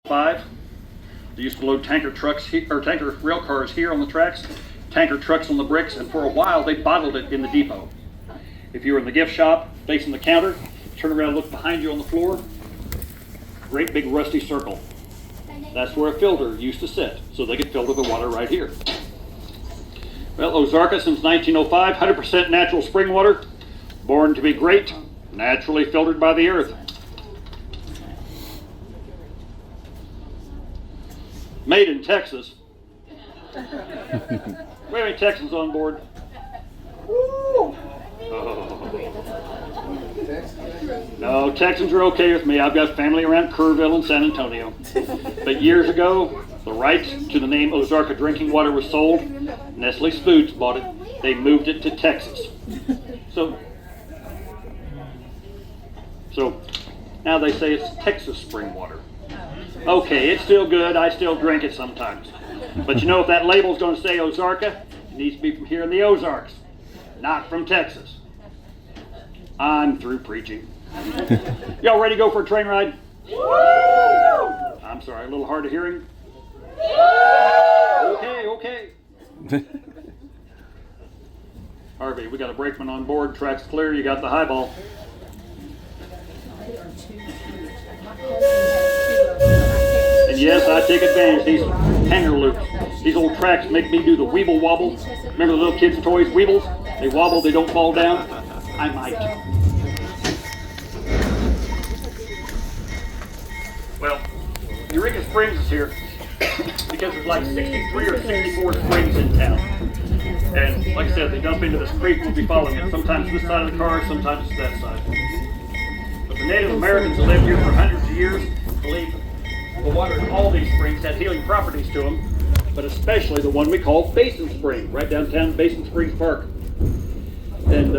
5. They used to load tanker trucks or tanker rail cars here on the tracks, tanker trucks on the bricks, and for a while they bottled it in the depot. If you were in the gift shop facing the counter, turn around and look behind you on the floor, great big rusty circle. That's where a filter used to sit, so they could filter the water right here. Well, Ozarka since 1905, 100% natural spring water, born to be great, naturally filtered by the earth. Made in Texas. We have any Texans on board? Oh. No, Texans are okay with me. I've got family around Kerrville and San Antonio. But years ago, the rights to the name Ozarka drinking water was sold. Nestle's Foods bought it. They moved it to Texas. So now they say it's Texas spring water. Okay, it's still good. I still drink it sometimes. But you know, if that label's going to say Ozarka, it needs to be from here in the Ozarks, not from Texas. I'm through preaching. Y'all ready to go for a train ride? I'm sorry, a little hard of hearing. Okay. Harvey, we got a brakeman on board. Track's clear. You got the highball. And yes, I take advantage of these hanger loops. These old tracks make me do the weeble wobble. Remember the little kids' toys, Weebles? They wobble, they don't fall down. I might. Well, Eureka Springs is here because there's like 63 or 64 springs in town. And like I said, they dump into this creek, we'll be following it. Sometimes this side of the car, sometimes it's that side. But the Native Americans that lived here for hundreds of years believe the water in all these springs had healing properties to them, but especially the one we call Basin Spring, right downtown Basin Springs Park. And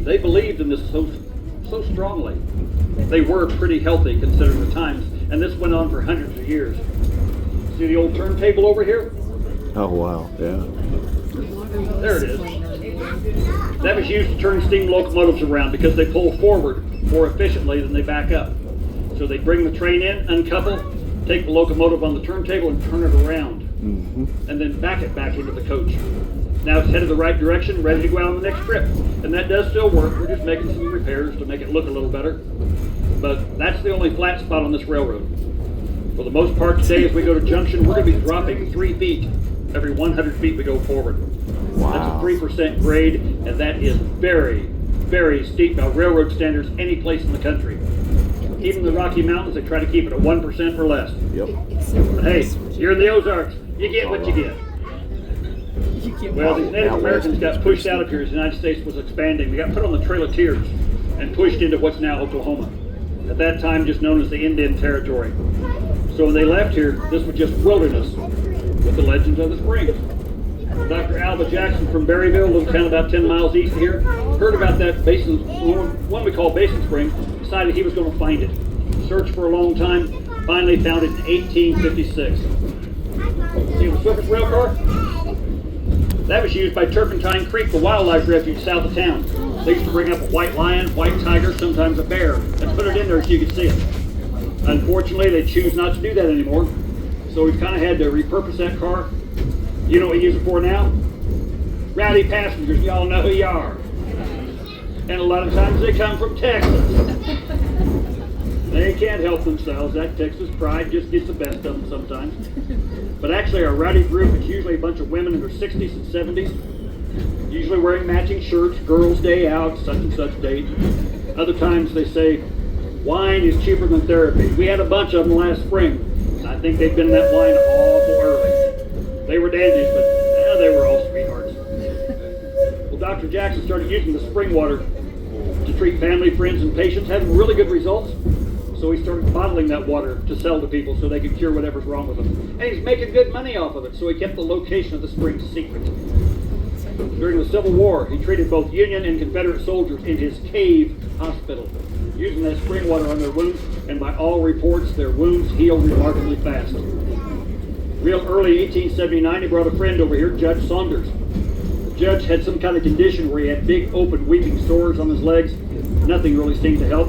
they believed in this so strongly. They were pretty healthy considering the times, and this went on for hundreds of years. See the old turntable over here? Oh wow, yeah. There it is. That was used to turn steam locomotives around because they pull forward more efficiently than they back up. So they bring the train in, uncouple, take the locomotive on the turntable and turn it around, and then back it back into the coach. Now it's headed the right direction, ready to go out on the next trip. And that does still work. We're just making some repairs to make it look a little better. But that's the only flat spot on this railroad. For the most part today, as we go to Junction, we're going to be dropping 3 feet every 100 feet we go forward. Wow. That's a 3% grade, and that is very, very steep by railroad standards any place in the country. Even the Rocky Mountains, they try to keep it at 1% or less. Yep. But hey, you're in the Ozarks. You get what you get. Well, these Native Americans got pushed out of here as the United States was expanding. They got put on the Trail of Tears and pushed into what's now Oklahoma. At that time, just known as the Indian Territory. So when they left here, this was just wilderness with the legends of the springs. Dr. Alva Jackson from Berryville, a little town about 10 miles east of here, heard about that basin, one we call Basin Spring, decided he was going to find it. Searched for a long time, finally found it in 1856. See the surface rail car? That was used by Turpentine Creek, the wildlife refuge south of town. They used to bring up a white lion, white tiger, sometimes a bear, and put it in there so you could see it. Unfortunately, they choose not to do that anymore, so we've kind of had to repurpose that car. You know what we use it for now? Rowdy passengers, y'all know who you are. And a lot of times they come from Texas. They can't help themselves. That Texas pride just gets the best of them sometimes. But actually our rowdy group is usually a bunch of women in their 60s and 70s, usually wearing matching shirts, girls' day out, such and such date. Other times they say, wine is cheaper than therapy. We had a bunch of them last spring. I think they'd been in that wine awful early. They were dandies, but they were all sweethearts. Well, Dr. Jackson started using the spring water to treat family, friends, and patients, having really good results. So he started bottling that water to sell to people so they could cure whatever's wrong with them. And he's making good money off of it, so he kept the location of the springs secret. During the Civil War, he treated both Union and Confederate soldiers in his cave hospital, using that spring water on their wounds, and by all reports, their wounds healed remarkably fast. Real early 1879, he brought a friend over here, Judge Saunders. The judge had some kind of condition where he had big, open, weeping sores on his legs. Nothing really seemed to help.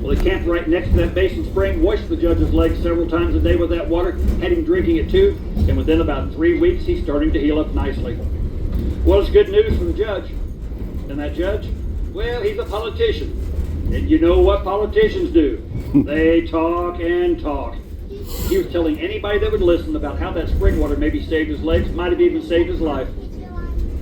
Well, Well, they camped right next to that basin spring, washed the judge's legs several times a day with that water, had him drinking it too, and within about 3 weeks, he's starting to heal up nicely. Well, it's good news for the judge. And that judge, well, he's a politician. And you know what politicians do. They talk and talk. He was telling anybody that would listen about how that spring water maybe saved his legs, might have even saved his life.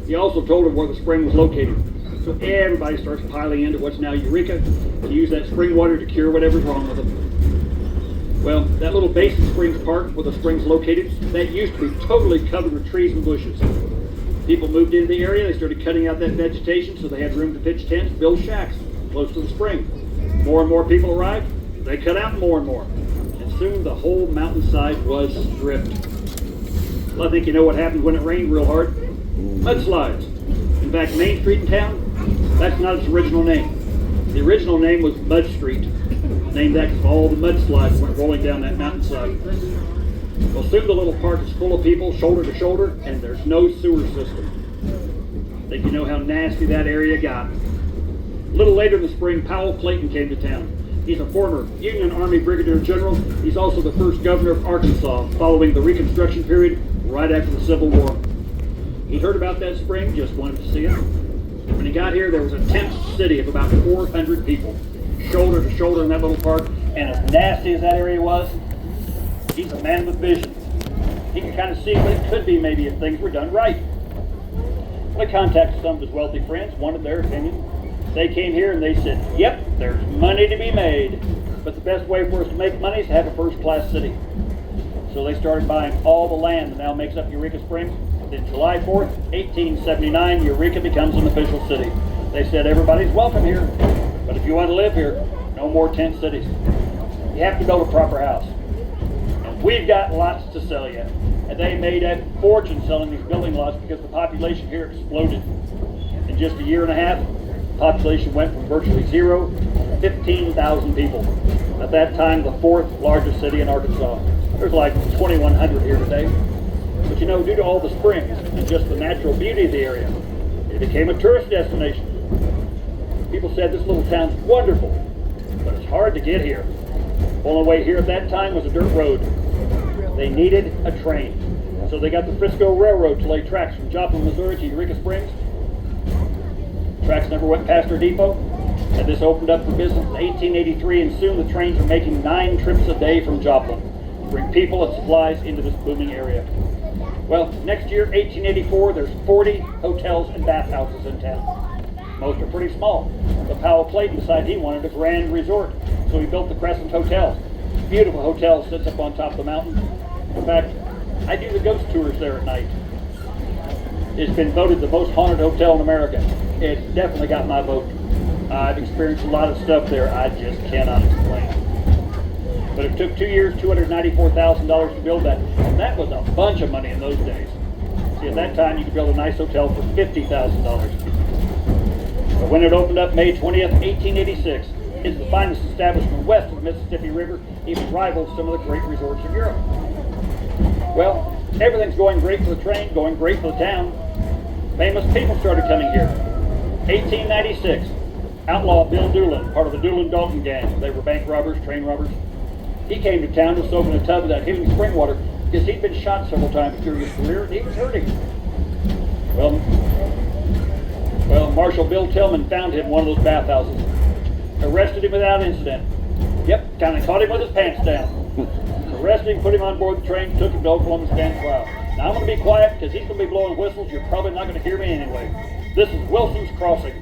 He also told him where the spring was located. So everybody starts piling into what's now Eureka to use that spring water to cure whatever's wrong with them. Well, that little Basin Springs park where the spring's located, that used to be totally covered with trees and bushes. People moved into the area, they started cutting out that vegetation so they had room to pitch tents, build shacks close to the spring. More and more people arrived, they cut out more and more. And soon the whole mountainside was stripped. Well, I think you know what happened when it rained real hard. Mudslides. In fact, Main Street in town, that's not its original name. The original name was Mud Street, named that because all the mudslides went rolling down that mountainside. Well, soon the little park is full of people, shoulder to shoulder, and there's no sewer system. I think you know how nasty that area got. A little later in the spring, Powell Clayton came to town. He's a former Union Army Brigadier General. He's also the first governor of Arkansas following the Reconstruction period right after the Civil War. He heard about that spring, just wanted to see it. When he got here, there was a tent city of about 400 people, shoulder to shoulder in that little park, and as nasty as that area was, he's a man with vision. He could kind of see what it could be maybe if things were done right. Well, I contacted some of his wealthy friends, wanted their opinion. They came here and they said, yep, there's money to be made, but the best way for us to make money is to have a first-class city. So they started buying all the land that now makes up Eureka Springs. Then July 4th, 1879, Eureka becomes an official city. They said everybody's welcome here, but if you want to live here, no more tent cities. You have to build a proper house. And we've got lots to sell you. And they made a fortune selling these building lots because the population here exploded. In just a year and a half, the population went from virtually zero to 15,000 people. At that time, the fourth largest city in Arkansas. There's like 2,100 here today. But you know, due to all the springs and just the natural beauty of the area, it became a tourist destination. People said this little town's wonderful, but it's hard to get here. The only way here at that time was a dirt road. They needed a train. So they got the Frisco Railroad to lay tracks from Joplin, Missouri to Eureka Springs. Tracks never went past our depot, and this opened up for business in 1883, and soon the trains are making 9 trips a day from Joplin to bring people and supplies into this booming area. Well, next year, 1884, there's 40 hotels and bathhouses in town. Most are pretty small. But Powell Clayton decided he wanted a grand resort, so he built the Crescent Hotel. Beautiful hotel, sits up on top of the mountain. In fact, I do the ghost tours there at night. It's been voted the most haunted hotel in America. It's definitely got my vote. I've experienced a lot of stuff there I just cannot explain. But it took 2 years, $294,000 to build that. And that was a bunch of money in those days. See, at that time, you could build a nice hotel for $50,000. But when it opened up May 20th, 1886, it's the finest establishment west of the Mississippi River, even rivals some of the great resorts of Europe. Well, everything's going great for the train, going great for the town. Famous people started coming here. 1896, outlaw Bill Doolin, part of the Doolin-Dalton gang. They were bank robbers, train robbers. He came to town to soak in a tub of that healing spring water because he'd been shot several times during his career and he was hurting. Well, Marshal Bill Tillman found him in one of those bathhouses, arrested him without incident. Yep, kind of caught him with his pants down. Arrested him, put him on board the train, took him to Oklahoma stand trial. Now I'm going to be quiet because he's going to be blowing whistles. You're probably not going to hear me anyway. This is Wilson's Crossing.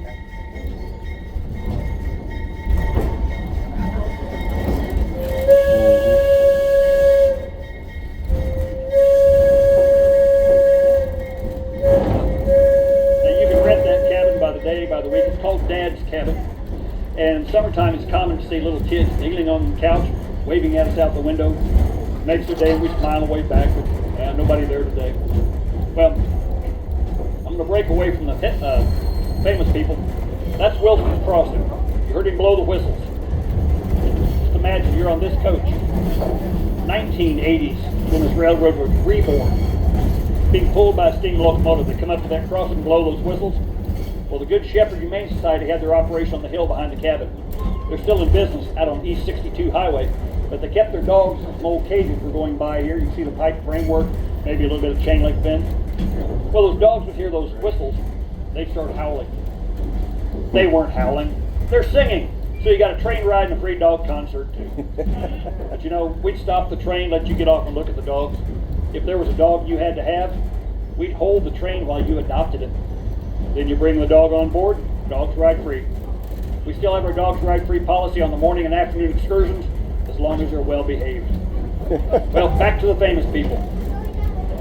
By the week. It's called Dad's Cabin. And in summertime, it's common to see little kids kneeling on the couch, waving at us out the window. Makes the day we smile and wave back, but nobody there today. Well, I'm going to break away from the famous people. That's Wilson's Crossing. You heard him blow the whistles. Just imagine you're on this coach. 1980s, when this railroad was reborn. Being pulled by a steam locomotive. They come up to that crossing and blow those whistles. Well, the Good Shepherd Humane Society had their operation on the hill behind the cabin. They're still in business out on East 62 Highway, but they kept their dogs in some old cages. We're going by here. You can see the pipe framework, maybe a little bit of chain link fence. Well, those dogs would hear those whistles. They started howling. They weren't howling. They're singing. So you got a train ride and a free dog concert too. But you know, we'd stop the train, let you get off and look at the dogs. If there was a dog you had to have, we'd hold the train while you adopted it. Then you bring the dog on board, dogs ride free. We still have our dogs ride free policy on the morning and afternoon excursions, as long as they're well behaved. Well, back to the famous people.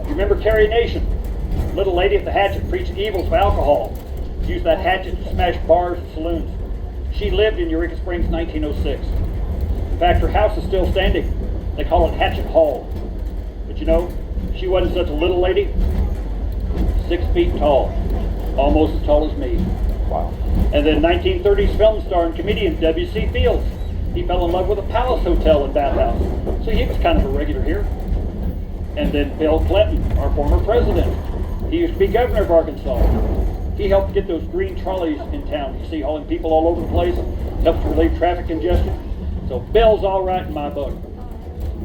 You remember Carrie Nation? Little lady at the hatchet preached evils of alcohol. Used that hatchet to smash bars and saloons. She lived in Eureka Springs 1906. In fact, her house is still standing. They call it Hatchet Hall. But you know, she wasn't such a little lady. 6 feet tall, almost as tall as me. Wow. And then 1930s film star and comedian W.C. Fields. He fell in love with a Palace Hotel in Bath House, so he was kind of a regular here. And then Bill Clinton, our former president. He used to be governor of Arkansas. He helped get those green trolleys in town. You see, hauling people all over the place, helps relieve traffic congestion. So Bill's all right in my book.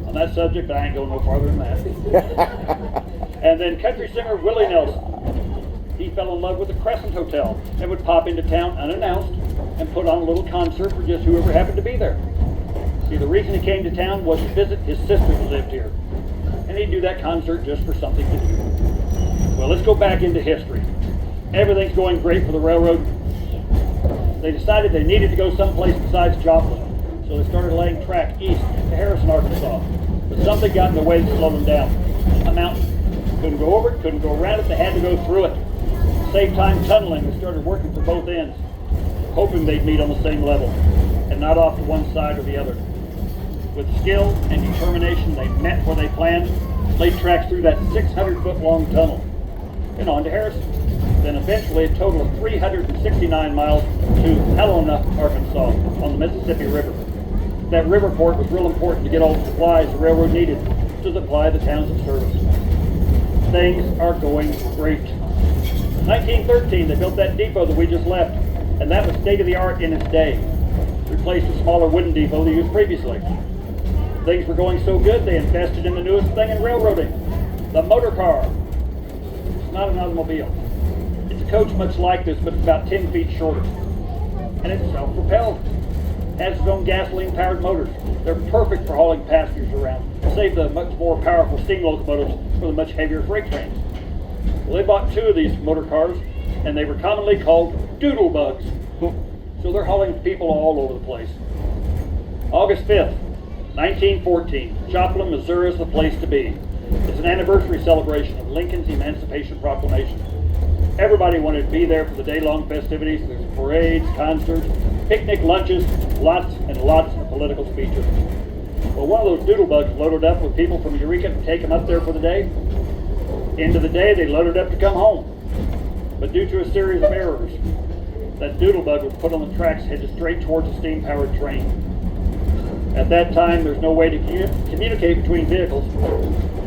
On that subject, I ain't going no farther than that. And then country singer Willie Nelson. He fell in love with the Crescent Hotel and would pop into town unannounced and put on a little concert for just whoever happened to be there. See, the reason he came to town was to visit his sister who lived here. And he'd do that concert just for something to do. Well, let's go back into history. Everything's going great for the railroad. They decided they needed to go someplace besides Joplin, so they started laying track east to Harrison, Arkansas. But something got in the way to slow them down. A mountain. Couldn't go over it, couldn't go around it, they had to go through it. To save time tunneling, they started working for both ends, hoping they'd meet on the same level, and not off to one side or the other. With skill and determination, they met where they planned, laid tracks through that 600-foot-long tunnel, and on to Harrison. Then eventually a total of 369 miles to Helena, Arkansas, on the Mississippi River. That river port was real important to get all the supplies the railroad needed to supply the towns of service. Things are going great. 1913, they built that depot that we just left, and that was state-of-the-art in its day. Replaced a smaller wooden depot they used previously. Things were going so good, they invested in the newest thing in railroading, the motor car. It's not an automobile. It's a coach much like this, but it's about 10 feet shorter. And it's self-propelled. Has its own gasoline-powered motors. They're perfect for hauling passengers around. Save the much more powerful steam locomotives for the much heavier freight trains. Well, they bought 2 of these motor cars, and they were commonly called doodle bugs. So they're hauling people all over the place. August 5th, 1914, Joplin, Missouri is the place to be. It's an anniversary celebration of Lincoln's Emancipation Proclamation. Everybody wanted to be there for the day-long festivities. There's parades, concerts, picnic lunches, lots and lots of political speeches. Well, one of those doodlebugs loaded up with people from Eureka to take them up there for the day. End of the day, they loaded up to come home. But due to a series of errors, that doodlebug was put on the tracks headed straight towards a steam-powered train. At that time, there's no way to communicate between vehicles.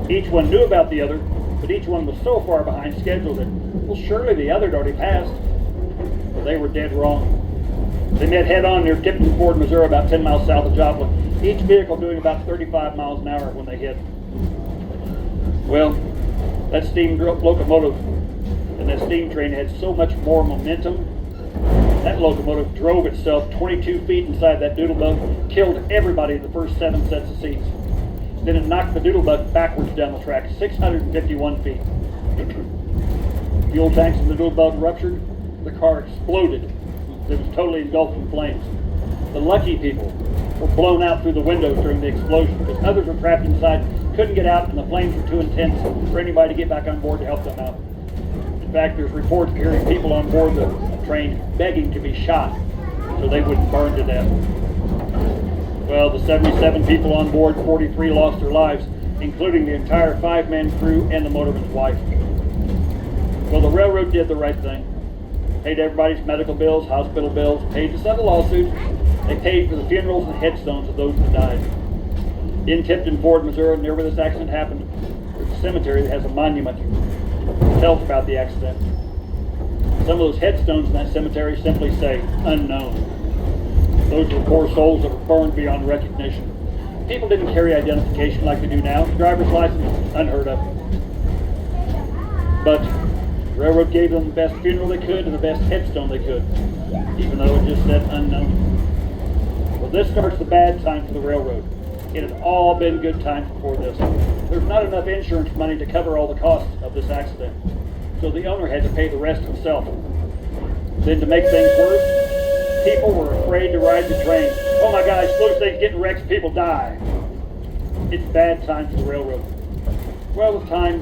Each one knew about the other, but each one was so far behind schedule that, well, surely the other had already passed. Well, they were dead wrong. They met head-on near Tipton Ford, Missouri, about 10 miles south of Joplin, each vehicle doing about 35 miles an hour when they hit. Well, that steam locomotive and that steam train had so much more momentum. That locomotive drove itself 22 feet inside that doodlebug, killed everybody in the first 7 sets of seats. Then it knocked the doodlebug backwards down the track, 651 feet. Fuel tanks in the doodlebug ruptured. The car exploded. It was totally engulfed in flames. The lucky people were blown out through the windows during the explosion because others were trapped inside, couldn't get out, and the flames were too intense for anybody to get back on board to help them out. In fact, there's reports of hearing people on board the train begging to be shot so they wouldn't burn to death. Well, the 77 people on board, 43 lost their lives, including the entire 5-man crew and the motorman's wife. Well, the railroad did the right thing. Paid everybody's medical bills, hospital bills, paid to settle lawsuits. They paid for the funerals and headstones of those that died. In Tipton Ford, Missouri, near where this accident happened, there's a cemetery that has a monument that tells about the accident. Some of those headstones in that cemetery simply say, unknown. Those were poor souls that were burned beyond recognition. People didn't carry identification like they do now. Driver's license, unheard of. But the railroad gave them the best funeral they could and the best headstone they could, even though it just said unknown. Well, this starts the bad time for the railroad. It had all been good times before this. There's not enough insurance money to cover all the costs of this accident, so the owner had to pay the rest himself. Then to make things worse, people were afraid to ride the train. Oh my gosh, those things getting wrecked, people die. It's bad time for the railroad. Well, with time,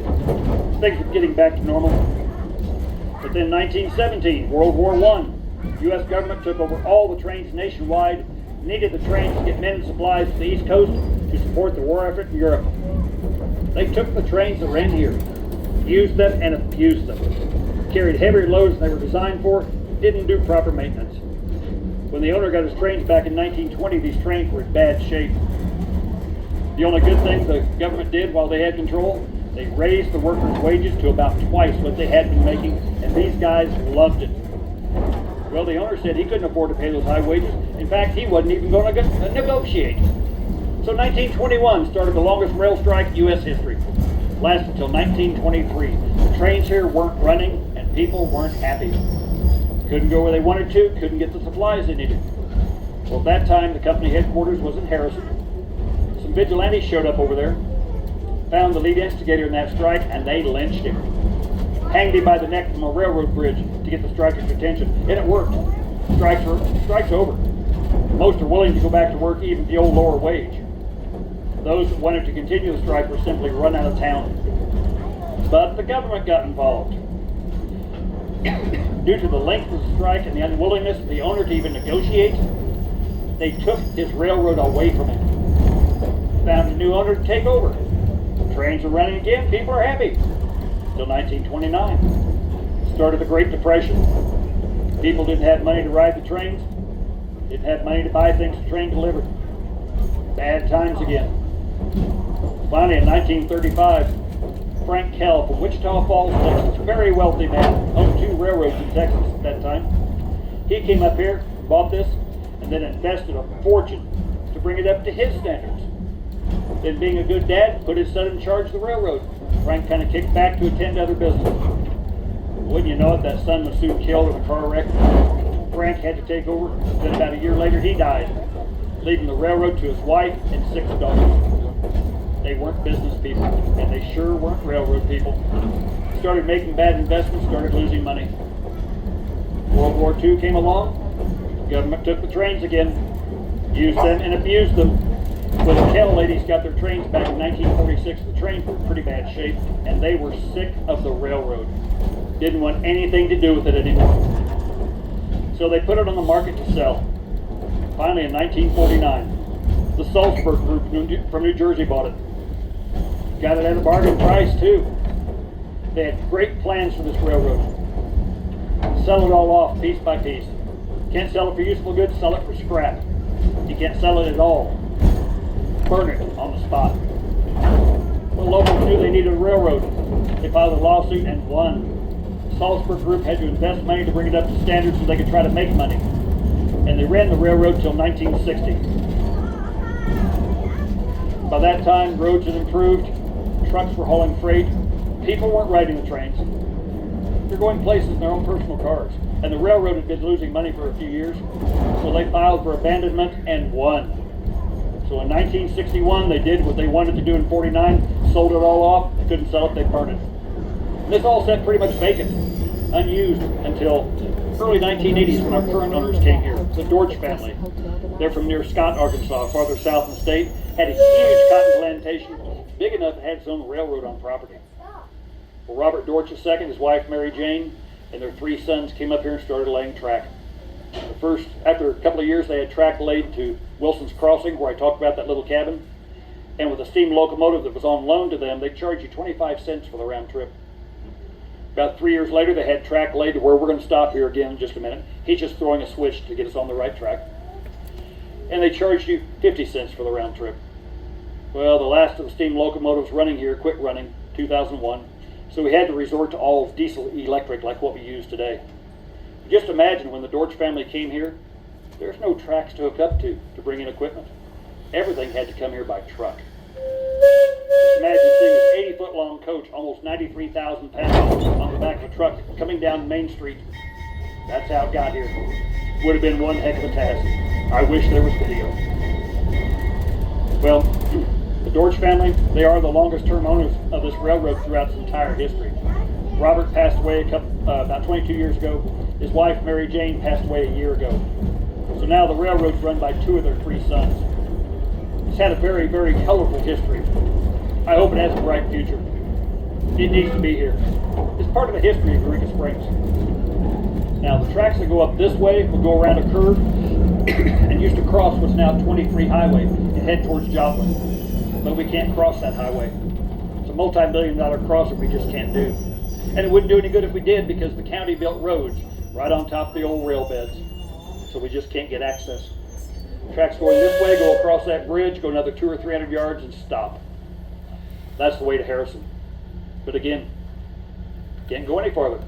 things were getting back to normal. But then 1917, World War I, U.S. government took over all the trains nationwide, needed the trains to get men and supplies to the East Coast to support the war effort in Europe. They took the trains that ran here, used them and abused them, carried heavier loads than they were designed for, didn't do proper maintenance. When the owner got his trains back in 1920, these trains were in bad shape. The only good thing the government did while they had control, they raised the workers' wages to about twice what they had been making, and these guys loved it. Well, the owner said he couldn't afford to pay those high wages. In fact, he wasn't even going to negotiate. So 1921 started the longest rail strike in U.S. history. Lasted until 1923. The trains here weren't running, and people weren't happy. Couldn't go where they wanted to, couldn't get the supplies they needed. Well, at that time, the company headquarters was in Harrison. Some vigilantes showed up over there, found the lead instigator in that strike, and they lynched him. Hanged him by the neck from a railroad bridge to get the strikers' attention. And it worked. Strike's over. Most are willing to go back to work even at the old lower wage. Those that wanted to continue the strike were simply run out of town. But the government got involved. Due to the length of the strike and the unwillingness of the owner to even negotiate, they took his railroad away from him. Found a new owner to take over. Trains are running again, people are happy. Till 1929. Started the Great Depression. People didn't have money to ride the trains, didn't have money to buy things the train delivered. Bad times again. Finally, in 1935, Frank Kell from Wichita Falls, Texas, a very wealthy man, owned 2 railroads in Texas at that time. He came up here, bought this, and then invested a fortune to bring it up to his standards. Then, being a good dad, put his son in charge of the railroad. Frank kind of kicked back to attend to other business. Wouldn't you know it, that son was soon killed in a car wreck. Frank had to take over. Then about a year later, he died, leaving the railroad to his wife and 6 daughters. They weren't business people, and they sure weren't railroad people. Started making bad investments, started losing money. World War II came along. The government took the trains again, used them and abused them. When the Kell ladies got their trains back in 1946, the trains were in pretty bad shape, and they were sick of the railroad. Didn't want anything to do with it anymore. So they put it on the market to sell. Finally, in 1949, the Salzburg Group from New Jersey bought it. Got it at a bargain price, too. They had great plans for this railroad. Sell it all off piece by piece. Can't sell it for useful goods, sell it for scrap. You can't sell it at all. Burn it on the spot. Well, locals knew they needed a railroad. They filed a lawsuit and won. The Salzburg Group had to invest money to bring it up to standards so they could try to make money. And they ran the railroad till 1960. By that time, roads had improved. Trucks were hauling freight. People weren't riding the trains. They're going places in their own personal cars. And the railroad had been losing money for a few years. So they filed for abandonment and won. So in 1961, they did what they wanted to do in 49, sold it all off. They couldn't sell it, they burned it. And this all sat pretty much vacant, unused until early 1980s when our current owners came here, the Dorch family. They're from near Scott, Arkansas, farther south in the state. Had a huge cotton plantation, big enough to have its own railroad on property. Well, Robert Dorch II, his wife Mary Jane, and their 3 sons came up here and started laying track. After a couple of years, they had track laid to Wilson's Crossing, where I talked about that little cabin. And with a steam locomotive that was on loan to them, they charged you 25 cents for the round trip. About 3 years later, they had track laid to where we're going to stop here again in just a minute. He's just throwing a switch to get us on the right track. And they charged you 50 cents for the round trip. Well, the last of the steam locomotives running here quit running 2001, so we had to resort to all diesel electric like what we use today. Just imagine when the Dorch family came here, There's no tracks to hook up to bring in equipment. Everything had to come here by truck. Just imagine seeing this 80-foot long coach, almost 93,000 pounds, on the back of a truck coming down Main Street. That's how it got here. Would have been one heck of a task. I wish there was video. Well, the Dorch family, they are the longest term owners of this railroad throughout its entire history. Robert passed away about 22 years ago. His wife, Mary Jane, passed away a year ago. So now the railroad's run by 2 of their 3 sons. It's had a very, very colorful history. I hope it has a bright future. It needs to be here. It's part of the history of Eureka Springs. Now the tracks that go up this way will go around a curve and used to cross what's now 23 Highway and head towards Joplin. But we can't cross that highway. It's a multi-million-dollar crossing we just can't do. And it wouldn't do any good if we did, because the county built roads right on top of the old rail beds. So we just can't get access. Tracks going this way go across that bridge, go another 200 or 300 yards and stop. That's the way to Harrison. But again, can't go any farther.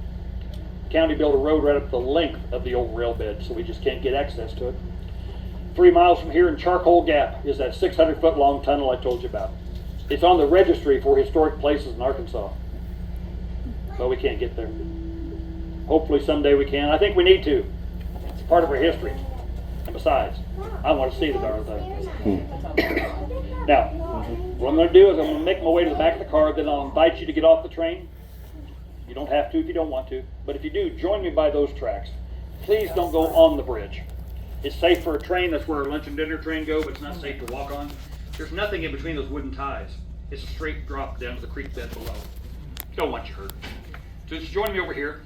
The county built a road right up the length of the old rail bed, so we just can't get access to it. 3 miles from here in Charcoal Gap is that 600-foot long tunnel I told you about. It's on the registry for historic places in Arkansas. But we can't get there. Hopefully someday we can. I think we need to. It's part of our history. And besides, I want to see the darn thing. Now, what I'm going to do is I'm going to make my way to the back of the car, then I'll invite you to get off the train. You don't have to if you don't want to. But if you do, join me by those tracks. Please don't go on the bridge. It's safe for a train. That's where our lunch and dinner train go, but it's not safe to walk on. There's nothing in between those wooden ties. It's a straight drop down to the creek bed below. Don't want you hurt. So just join me over here.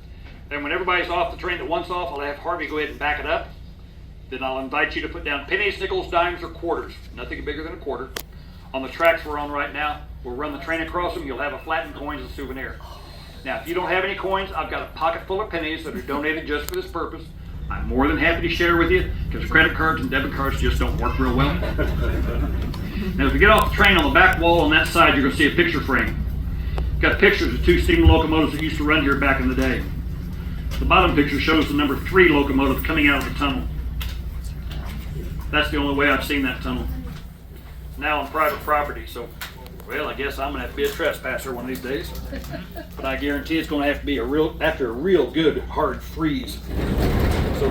And when everybody's off the train that wants off, I'll have Harvey go ahead and back it up. Then I'll invite you to put down pennies, nickels, dimes, or quarters. Nothing bigger than a quarter. On the tracks we're on right now, we'll run the train across them. You'll have a flattened coin as a souvenir. Now, if you don't have any coins, I've got a pocket full of pennies that are donated just for this purpose. I'm more than happy to share with you, because credit cards and debit cards just don't work real well. Now, as we get off the train, on the back wall on that side, you're going to see a picture frame. Got pictures of 2 steam locomotives that used to run here back in the day. The bottom picture shows the number 3 locomotive coming out of the tunnel. That's the only way I've seen that tunnel. Now on private property, so, well, I guess I'm going to have to be a trespasser one of these days. But I guarantee it's going to have to be after a real good hard freeze.